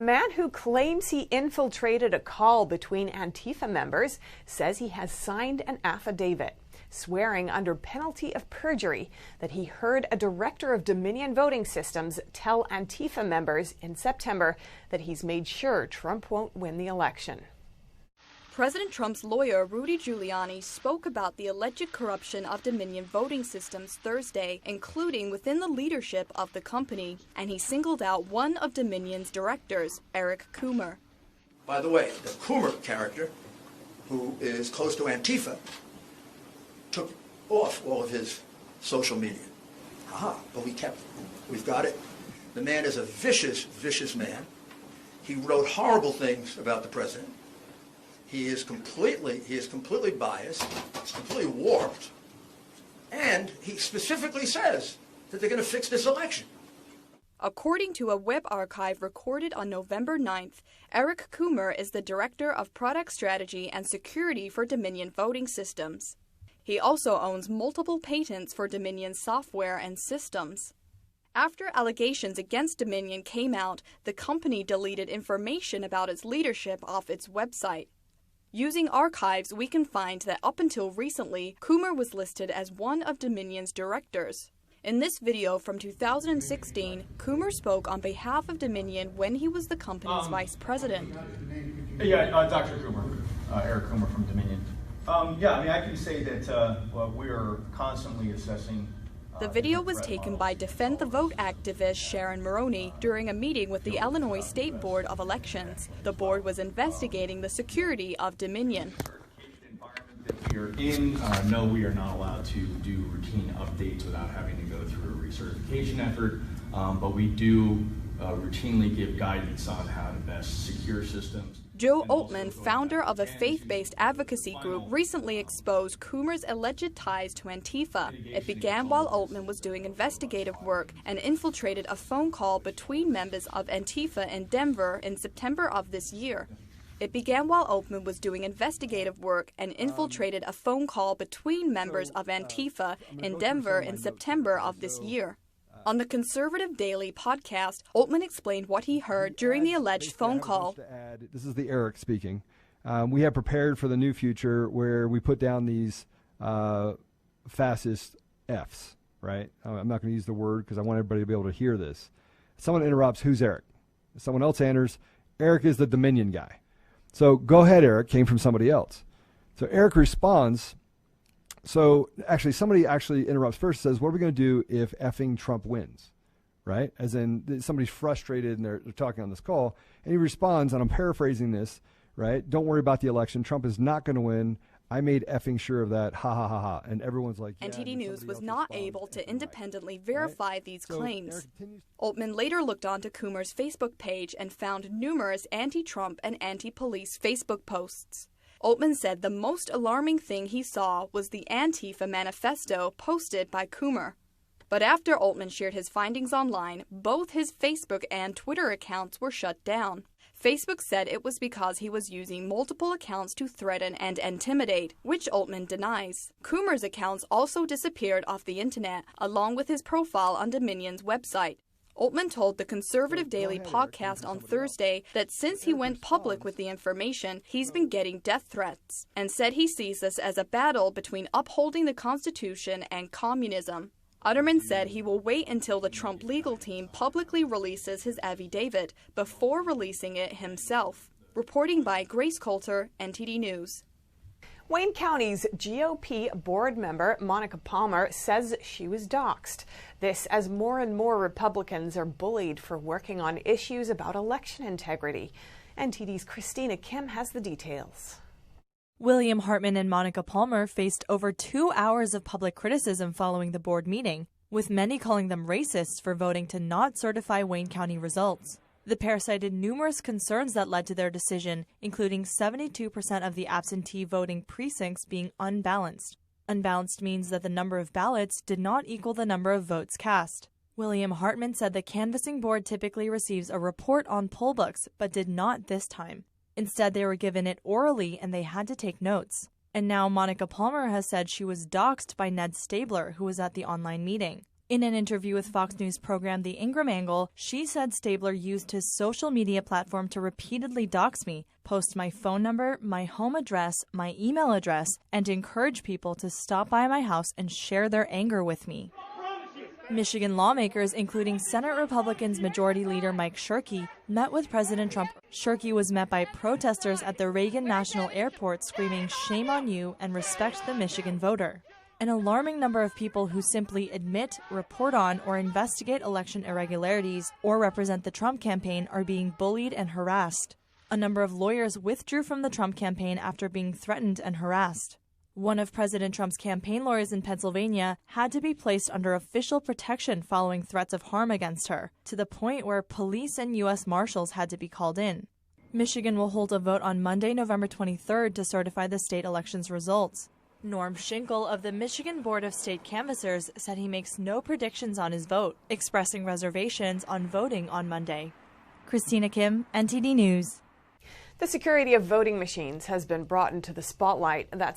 A man who claims he infiltrated a call between Antifa members says he has signed an affidavit, swearing under penalty of perjury that he heard a director of Dominion Voting Systems tell Antifa members in September that he's made sure Trump won't win the election. President Trump's lawyer, Rudy Giuliani, spoke about the alleged corruption of Dominion Voting Systems Thursday, including within the leadership of the company, and he singled out one of Dominion's directors, Cr0m3r. By the way, the Cr0m3r character, who is close to Antifa, took off all of his social media. But we've got it. The man is a vicious, vicious man. He wrote horrible things about the president. He is completely biased, completely warped, and he specifically says that they're going to fix this election. According to a web archive recorded on November 9th, Cr0m3r is the Director of Product Strategy and Security for Dominion Voting Systems. He also owns multiple patents for Dominion software and systems. After allegations against Dominion came out, the company deleted information about its leadership off its website. Using archives, we can find that up until recently, Cr0m3r was listed as one of Dominion's directors. In this video from 2016, Cr0m3r spoke on behalf of Dominion when he was the company's vice president. Yeah, Dr. Cr0m3r, Eric Cr0m3r from Dominion. I can say that we are constantly assessing. The video was taken by Defend the Vote activist Sharon Moroney during a meeting with the Illinois State Board of Elections. The board was investigating the security of Dominion. We are in. No, we are not allowed to do routine updates without having to go through a recertification effort, but we do routinely give guidance on how to best secure systems. Joe Altman, founder of a faith-based advocacy group, recently exposed Cr0m3r's alleged ties to Antifa. It began while Altman was doing investigative work and infiltrated a phone call between members of Antifa in Denver in September of this year. On the Conservative Daily podcast, Altman explained what he heard during the alleged phone call. This is the Eric speaking. We have prepared for the new future where we put down these fascist Fs, right? I'm not going to use the word because I want everybody to be able to hear this. Someone interrupts, who's Eric? Someone else answers, Eric is the Dominion guy. So go ahead, Eric, came from somebody else. So Eric responds. So actually, somebody actually interrupts first, says, what are we going to do if effing Trump wins, right? As in somebody's frustrated and they're talking on this call. And he responds, and I'm paraphrasing this, right? Don't worry about the election. Trump is not going to win. I made effing sure of that. Ha, ha, ha, ha. And everyone's like, yeah. NTD News was not able to independently verify these claims. Altman later looked onto Cr0m3r's Facebook page and found numerous anti-Trump and anti-police Facebook posts. Altman said the most alarming thing he saw was the Antifa manifesto posted by Cr0m3r. But after Altman shared his findings online, both his Facebook and Twitter accounts were shut down. Facebook said it was because he was using multiple accounts to threaten and intimidate, which Altman denies. Cr0m3r's accounts also disappeared off the internet, along with his profile on Dominion's website. Altman told the Conservative Daily podcast on Thursday that since he went public with the information, he's been getting death threats, and said he sees this as a battle between upholding the Constitution and communism. Utterman said he will wait until the Trump legal team publicly releases his affidavit before releasing it himself. Reporting by Grace Coulter, NTD News. Wayne County's GOP board member Monica Palmer says she was doxxed. This as more and more Republicans are bullied for working on issues about election integrity. NTD's Christina Kim has the details. William Hartman and Monica Palmer faced over 2 hours of public criticism following the board meeting, with many calling them racists for voting to not certify Wayne County results. The pair cited numerous concerns that led to their decision, including 72% of the absentee voting precincts being unbalanced. Unbalanced means that the number of ballots did not equal the number of votes cast. William Hartman said the canvassing board typically receives a report on poll books, but did not this time. Instead, they were given it orally and they had to take notes. And now Monica Palmer has said she was doxxed by Ned Stabler, who was at the online meeting. In an interview with Fox News program The Ingram Angle, she said Stabler used his social media platform to repeatedly dox me, post my phone number, my home address, my email address, and encourage people to stop by my house and share their anger with me. Michigan lawmakers, including Senate Republicans Majority Leader Mike Shirkey, met with President Trump. Shirkey was met by protesters at the Reagan National Airport screaming, "Shame on you," and "Respect the Michigan voter." An alarming number of people who simply admit, report on, or investigate election irregularities or represent the Trump campaign are being bullied and harassed. A number of lawyers withdrew from the Trump campaign after being threatened and harassed. One of President Trump's campaign lawyers in Pennsylvania had to be placed under official protection following threats of harm against her, to the point where police and U.S. Marshals had to be called in. Michigan will hold a vote on Monday, November 23rd to certify the state election's results. Norm Schinkel of the Michigan Board of State Canvassers said he makes no predictions on his vote, expressing reservations on voting on Monday. Christina Kim, NTD News. The security of voting machines has been brought into the spotlight. That's